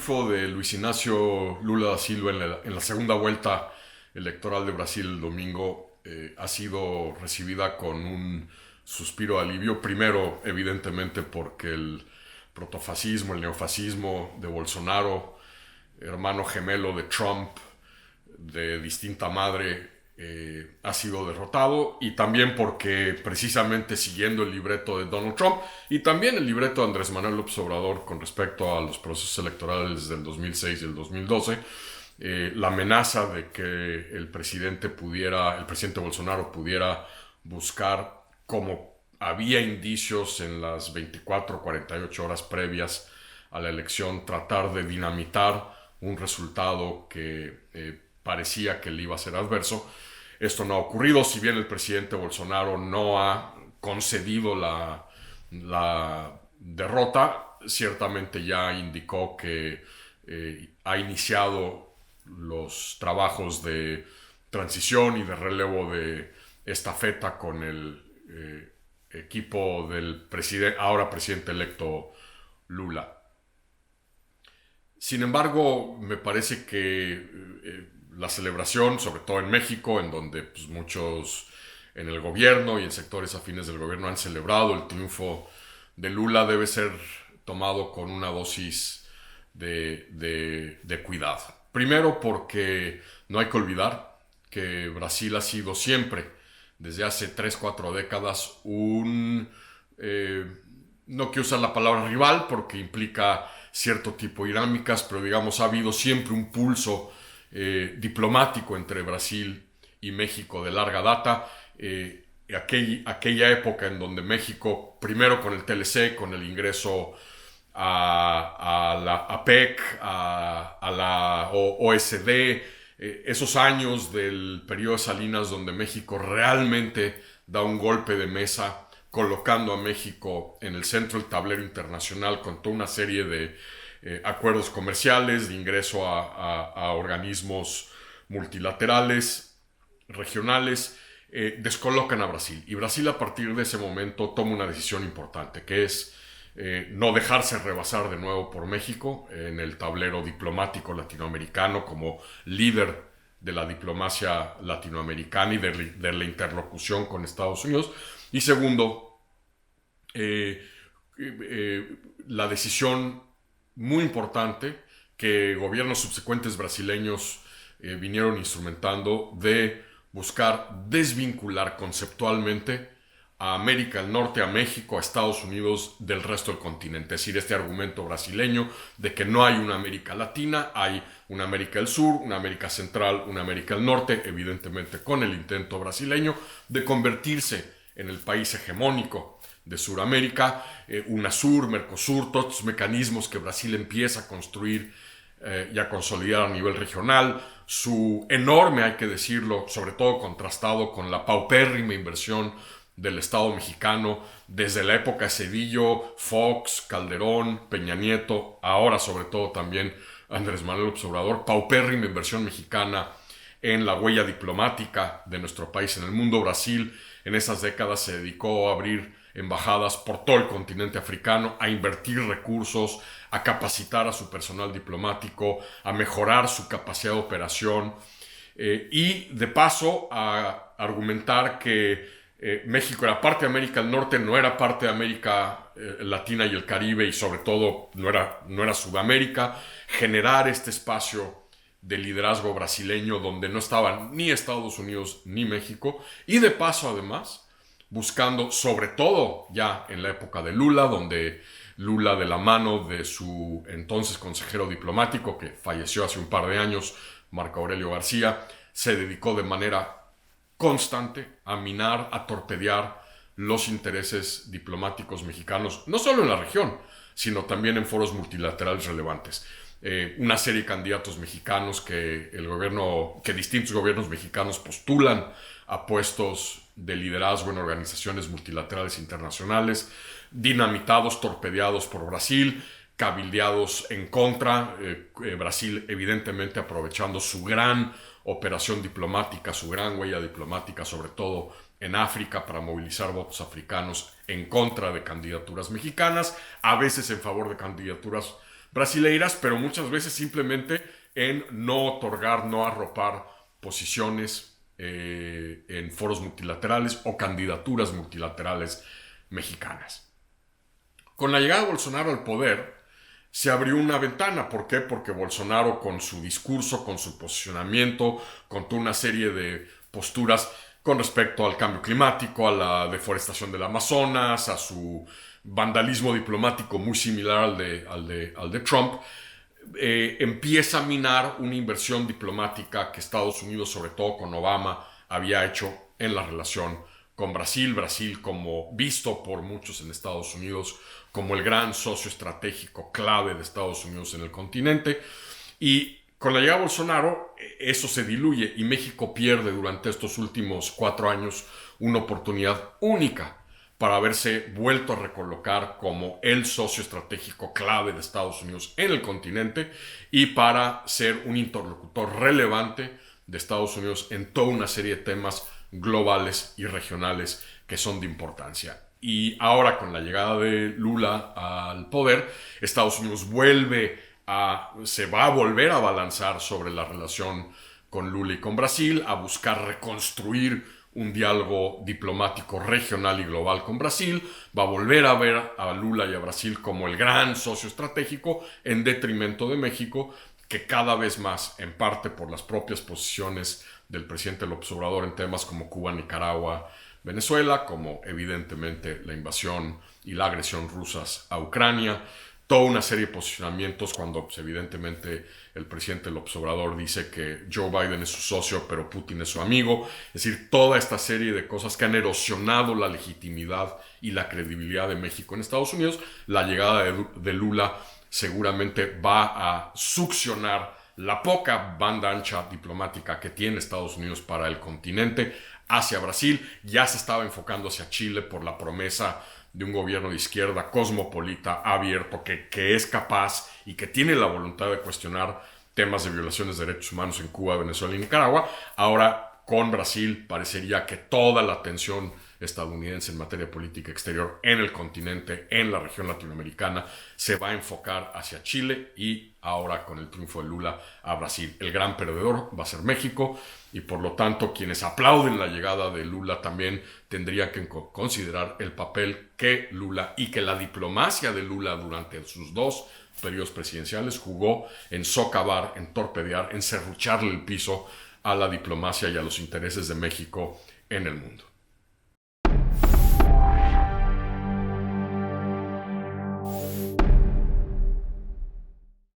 triunfo de Luis Inácio Lula da Silva en la segunda vuelta electoral de Brasil el domingo ha sido recibida con un suspiro de alivio. Primero, evidentemente, porque el protofascismo, el neofascismo de Bolsonaro, hermano gemelo de Trump, de distinta madre, ha sido derrotado, y también porque, precisamente siguiendo el libreto de Donald Trump y también el libreto de Andrés Manuel López Obrador con respecto a los procesos electorales del 2006 y el 2012, la amenaza de que el presidente Bolsonaro pudiera buscar, como había indicios en las 24 o 48 horas previas a la elección, tratar de dinamitar un resultado que parecía que le iba a ser adverso. Esto no ha ocurrido, si bien el presidente Bolsonaro no ha concedido la derrota, ciertamente ya indicó que ha iniciado los trabajos de transición y de relevo de estafeta con el equipo del ahora presidente electo Lula. Sin embargo, me parece que la celebración, sobre todo en México, en donde pues, muchos en el gobierno y en sectores afines del gobierno han celebrado el triunfo de Lula, debe ser tomado con una dosis de cuidado. Primero, porque no hay que olvidar que Brasil ha sido siempre, desde hace 3-4 décadas, no quiero usar la palabra rival porque implica cierto tipo de dinámicas, pero digamos ha habido siempre un pulso diplomático entre Brasil y México de larga data. Aquella época en donde México, primero con el TLC, con el ingreso a la APEC, a la OSD, esos años del periodo de Salinas donde México realmente da un golpe de mesa, colocando a México en el centro del tablero internacional con toda una serie de acuerdos comerciales, de ingreso a organismos multilaterales, regionales, descolocan a Brasil. Y Brasil, a partir de ese momento, toma una decisión importante, que es no dejarse rebasar de nuevo por México en el tablero diplomático latinoamericano como líder de la diplomacia latinoamericana y de la interlocución con Estados Unidos. Y segundo, la decisión muy importante que gobiernos subsecuentes brasileños vinieron instrumentando de buscar desvincular conceptualmente a América del Norte, a México, a Estados Unidos del resto del continente. Es decir, este argumento brasileño de que no hay una América Latina, hay una América del Sur, una América Central, una América del Norte, evidentemente con el intento brasileño de convertirse en el país hegemónico de Sudamérica, UNASUR, Mercosur, todos estos mecanismos que Brasil empieza a construir y a consolidar a nivel regional, su enorme, hay que decirlo, sobre todo contrastado con la paupérrima inversión del Estado mexicano desde la época de Cedillo, Fox, Calderón, Peña Nieto, ahora sobre todo también Andrés Manuel López Obrador, paupérrima inversión mexicana en la huella diplomática de nuestro país en el mundo. Brasil en esas décadas se dedicó a abrir embajadas por todo el continente africano, a invertir recursos, a capacitar a su personal diplomático, a mejorar su capacidad de operación y de paso a argumentar que México era parte de América del Norte, no era parte de América Latina y el Caribe, y sobre todo no era Sudamérica. Generar este espacio de liderazgo brasileño donde no estaban ni Estados Unidos ni México, y de paso además buscando, sobre todo ya en la época de Lula, donde Lula, de la mano de su entonces consejero diplomático que falleció hace un par de años, Marco Aurelio García, se dedicó de manera constante a minar, a torpedear los intereses diplomáticos mexicanos, no solo en la región, sino también en foros multilaterales relevantes. Una serie de candidatos mexicanos que distintos gobiernos mexicanos postulan a puestos de liderazgo en organizaciones multilaterales internacionales, dinamitados, torpedeados por Brasil, cabildeados en contra, Brasil evidentemente aprovechando su gran operación diplomática, su gran huella diplomática, sobre todo en África, para movilizar votos africanos en contra de candidaturas mexicanas, a veces en favor de candidaturas brasileiras, pero muchas veces simplemente en no otorgar, no arropar posiciones en foros multilaterales o candidaturas multilaterales mexicanas. Con la llegada de Bolsonaro al poder, se abrió una ventana. ¿Por qué? Porque Bolsonaro, con su discurso, con su posicionamiento, con toda una serie de posturas con respecto al cambio climático, a la deforestación del Amazonas, a su vandalismo diplomático muy similar al de Trump, empieza a minar una inversión diplomática que Estados Unidos, sobre todo con Obama, había hecho en la relación con Brasil. Brasil, como visto por muchos en Estados Unidos como el gran socio estratégico clave de Estados Unidos en el continente. Y con la llegada de Bolsonaro, eso se diluye y México pierde durante estos últimos 4 años una oportunidad única para haberse vuelto a recolocar como el socio estratégico clave de Estados Unidos en el continente y para ser un interlocutor relevante de Estados Unidos en toda una serie de temas globales y regionales que son de importancia. Y ahora, con la llegada de Lula al poder, Estados Unidos se va a volver a balanzar sobre la relación con Lula y con Brasil, a buscar reconstruir un diálogo diplomático regional y global con Brasil, va a volver a ver a Lula y a Brasil como el gran socio estratégico en detrimento de México, que cada vez más, en parte por las propias posiciones del presidente López Obrador en temas como Cuba, Nicaragua, Venezuela, como evidentemente la invasión y la agresión rusas a Ucrania, toda una serie de posicionamientos cuando pues, evidentemente el presidente López Obrador dice que Joe Biden es su socio pero Putin es su amigo. Es decir, toda esta serie de cosas que han erosionado la legitimidad y la credibilidad de México en Estados Unidos. La llegada de Lula seguramente va a succionar la poca banda ancha diplomática que tiene Estados Unidos para el continente hacia Brasil. Ya se estaba enfocando hacia Chile por la promesa de un gobierno de izquierda cosmopolita, abierto, que es capaz y que tiene la voluntad de cuestionar temas de violaciones de derechos humanos en Cuba, Venezuela y Nicaragua. Ahora, con Brasil, parecería que toda la atención estadounidense en materia de política exterior en el continente, en la región latinoamericana, se va a enfocar hacia Chile y ahora con el triunfo de Lula a Brasil. El gran perdedor va a ser México y por lo tanto quienes aplauden la llegada de Lula también tendrían que considerar el papel que Lula y que la diplomacia de Lula durante sus 2 periodos presidenciales jugó en socavar, en torpedear, en serrucharle el piso a la diplomacia y a los intereses de México en el mundo.